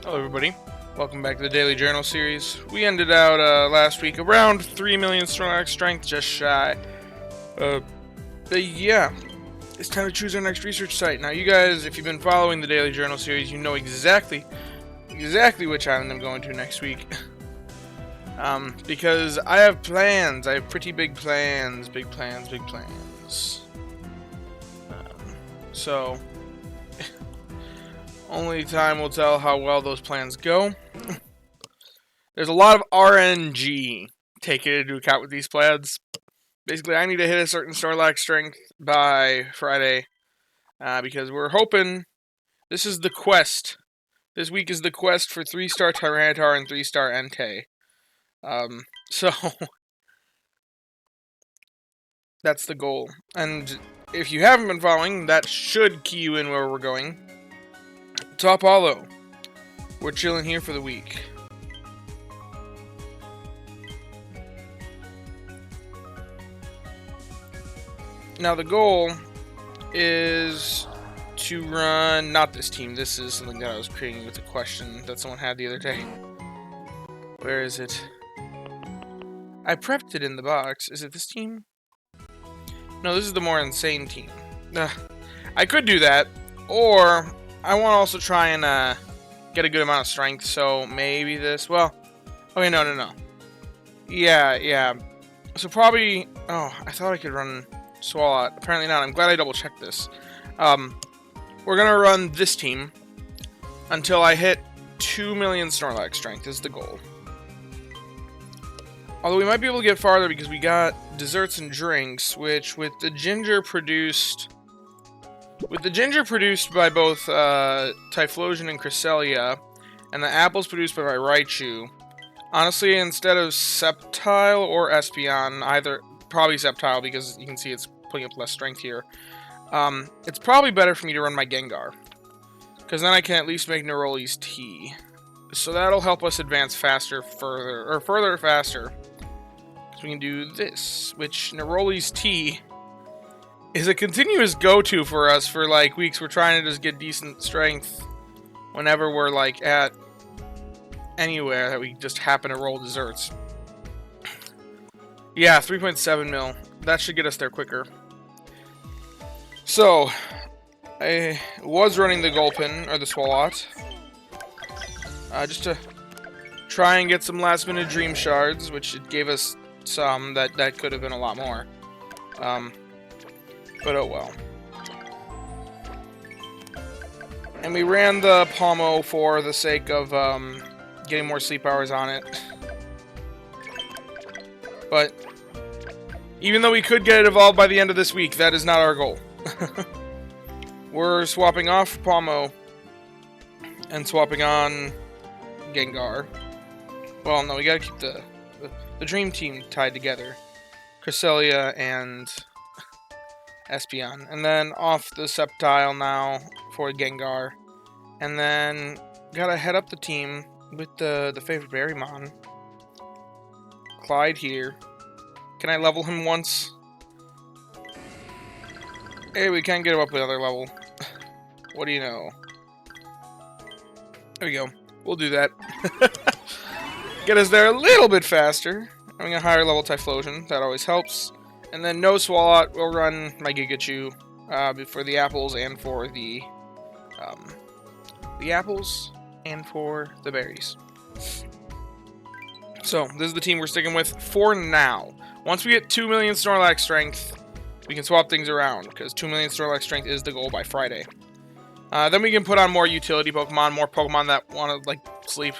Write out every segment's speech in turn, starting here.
Hello everybody, welcome back to the Daily Journal series. We ended out last week around 3 million Snorlax strength, just shy. But yeah, it's time to choose our next research site. Now you guys, if you've been following the Daily Journal series, you know exactly which island I'm going to next week. Because I have plans, I have pretty big plans, big plans. So... only time will tell how well those plans go. There's a lot of RNG taken into account with these plans. Basically, I need to hit a certain Snorlax strength by Friday. Because we're hoping... this is the quest. This week is the quest for 3-star Tyranitar and 3-star Entei. So... that's the goal. And if you haven't been following, that should key you in where we're going. Top Hollow. We're chilling here for the week. Now the goal is to run, not this team, this is something that I was creating with a question that someone had the other day. Where is it? I prepped it in the box. Is it this team? No, this is the more insane team. I could do that, or I want to also try and get a good amount of strength, so maybe this, well, okay, no. Yeah, so probably, oh, I thought I could run Swalot, apparently not. I'm glad I double-checked this. We're gonna run this team until I hit 2 million Snorlax strength is the goal. Although we might be able to get farther because we got desserts and drinks, which with the ginger produced by both Typhlosion and Cresselia, and the apples produced by Raichu, honestly, instead of Sceptile or Espeon, either, probably Sceptile because you can see it's putting up less strength here, it's probably better for me to run my Gengar, because then I can at least make Neroli's Tea. So that'll help us advance faster, faster. So we can do this, which Neroli's Tea is a continuous go-to for us for like weeks. We're trying to just get decent strength whenever we're like at anywhere that we just happen to roll desserts. Yeah, 3.7 mil. That should get us there quicker. So, I was running the Gulpin, or the Swalot, just to try and get some last-minute Dream Shards, which it gave us some. That could have been a lot more. But oh well. And we ran the Pomo for the sake of getting more sleep hours on it. But even though we could get it evolved by the end of this week, that is not our goal. We're swapping off Pomo and swapping on Gengar. Well, no, we gotta keep the Dream Team tied together. Cresselia and Espeon. And then off the Sceptile now for Gengar. And then gotta head up the team with the favorite Berrymon. Clyde here. Can I level him once? Hey, we can get him up another level. What do you know? There we go. We'll do that. Get us there a little bit faster. Having a higher level Typhlosion, that always helps. And then no Swalot, we'll run my Gigachu for the apples and for the apples and for the berries. So, this is the team we're sticking with for now. Once we get 2 million Snorlax strength, we can swap things around, because 2 million Snorlax strength is the goal by Friday. Then we can put on more utility Pokemon, more Pokemon that want to, like, sleep.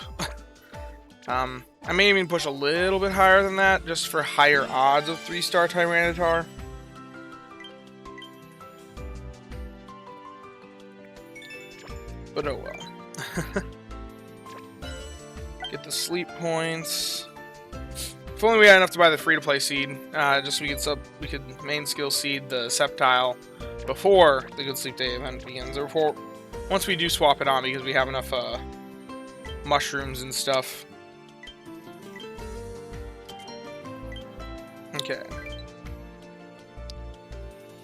I may even push a little bit higher than that, just for higher odds of 3-star Tyranitar. But oh well. Get the sleep points. If only we had enough to buy the free-to-play seed, just so we could main skill seed the Sceptile before the Good Sleep Day event begins, or once we do swap it on, because we have enough mushrooms and stuff. Okay.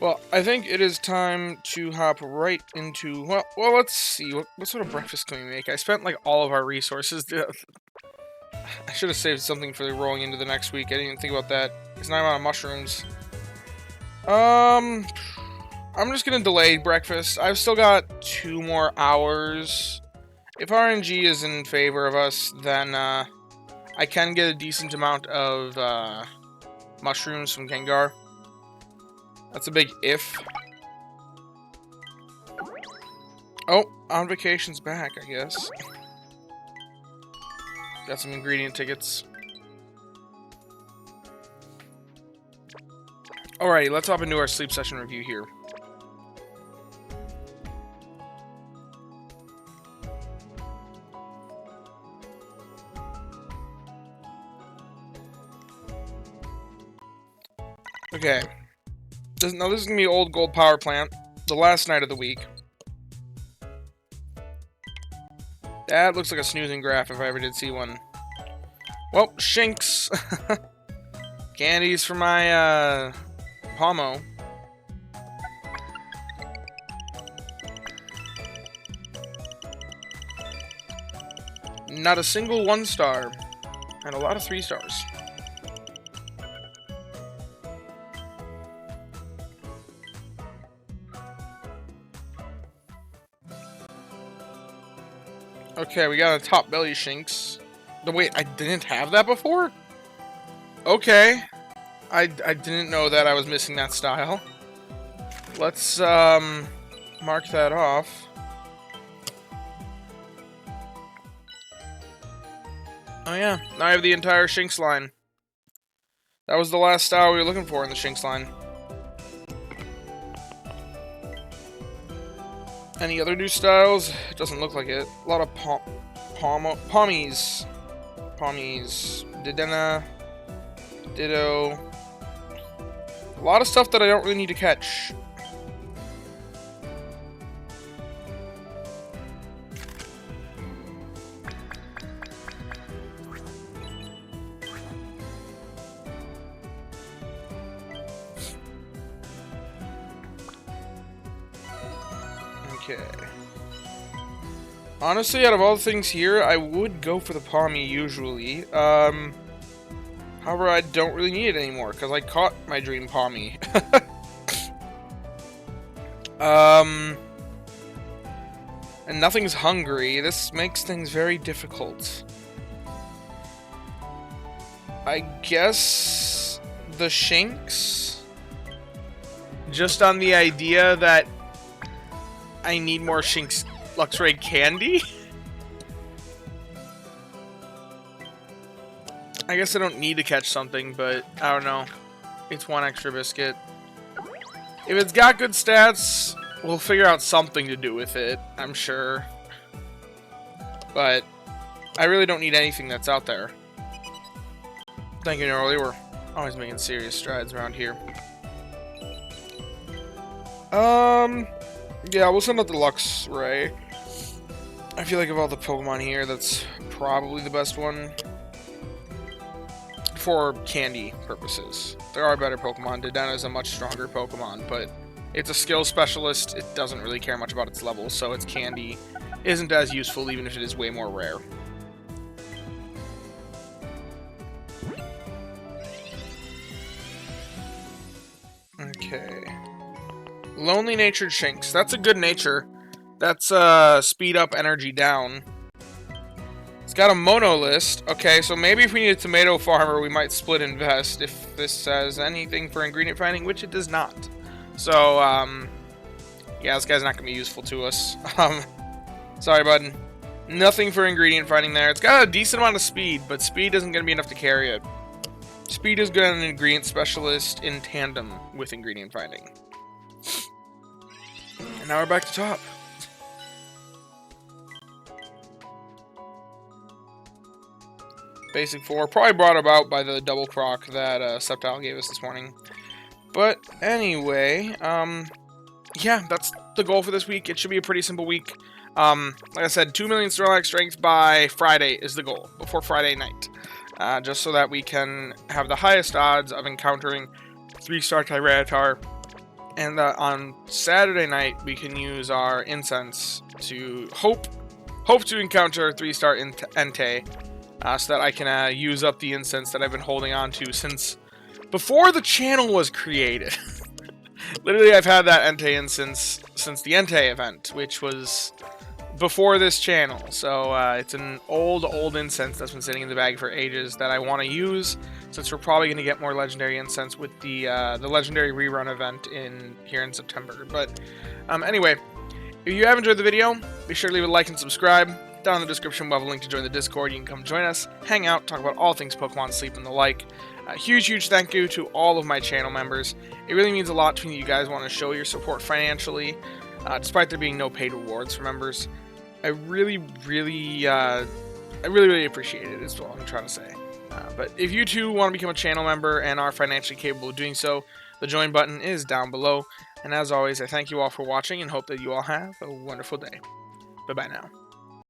Well, I think it is time to hop right into... Well, let's see. What sort of breakfast can we make? I spent, like, all of our resources. I should have saved something for rolling into the next week. I didn't even think about that. It's not out of mushrooms. I'm just gonna delay breakfast. I've still got 2 more hours. If RNG is in favor of us, then, I can get a decent amount of, mushrooms from Gengar. That's a big if. Oh, on vacation's back, I guess. Got some ingredient tickets. Alrighty, let's hop into our sleep session review here. Okay. Now this is going to be Old Gold Power Plant. The last night of the week. That looks like a snoozing graph if I ever did see one. Well, Shinx. Candies for my, Pomo. Not a single 1-star. And a lot of 3-stars. Okay, we got a top belly Shinx. Wait, I didn't have that before? Okay. I didn't know that I was missing that style. Let's, mark that off. Oh yeah, now I have the entire Shinx line. That was the last style we were looking for in the Shinx line. Any other new styles? It doesn't look like it. A lot of Pommies. Dedenne. Ditto. A lot of stuff that I don't really need to catch. Okay. Honestly, out of all the things here, I would go for the Pommy usually. However, I don't really need it anymore, because I caught my dream Pommy. And nothing's hungry. This makes things very difficult. I guess the Shinx? Just on the idea that I need more Shinx Luxray candy? I guess I don't need to catch something, but I don't know. It's 1 extra biscuit. If it's got good stats, we'll figure out something to do with it, I'm sure. But I really don't need anything that's out there. Thank you, Norley. We're always making serious strides around here. Yeah, we'll send out the Luxray. I feel like of all the Pokemon here, that's probably the best one. For candy purposes. There are better Pokemon. Dedenne is a much stronger Pokemon, but it's a skill specialist. It doesn't really care much about its level, so its candy isn't as useful, even if it is way more rare. Okay. Lonely Natured Shinx. That's a good nature. That's, speed up, energy down. It's got a mono list. Okay, so maybe if we need a tomato farmer, we might split invest if this says anything for ingredient finding, which it does not. So, yeah, this guy's not going to be useful to us. Sorry, bud. Nothing for ingredient finding there. It's got a decent amount of speed, but speed isn't going to be enough to carry it. Speed is good on an ingredient specialist in tandem with ingredient finding. And now we're back to top. Basic 4, probably brought about by the double croc that Sceptile gave us this morning. But anyway, yeah, that's the goal for this week. It should be a pretty simple week. Like I said, 2 million Snorlax strength by Friday is the goal, before Friday night. Just so that we can have the highest odds of encountering 3-star Tyranitar And on Saturday night, we can use our incense to hope to encounter 3-star Entei, so that I can use up the incense that I've been holding on to since before the channel was created. Literally, I've had that Entei incense since the Entei event, which was before this channel. So it's an old incense that's been sitting in the bag for ages that I want to use, since we're probably going to get more legendary incense with the legendary rerun event here in September. But anyway, if you have enjoyed the video, be sure to leave a like and subscribe. Down in the description, we'll have a link to join the Discord. You can come join us, hang out, talk about all things Pokemon Sleep and the like. Huge thank you to all of my channel members. It really means a lot to me that you guys want to show your support financially, despite there being no paid rewards for members. I really appreciate it, is what I'm trying to say. But if you too want to become a channel member and are financially capable of doing so, the join button is down below. And as always, I thank you all for watching and hope that you all have a wonderful day. Bye-bye now.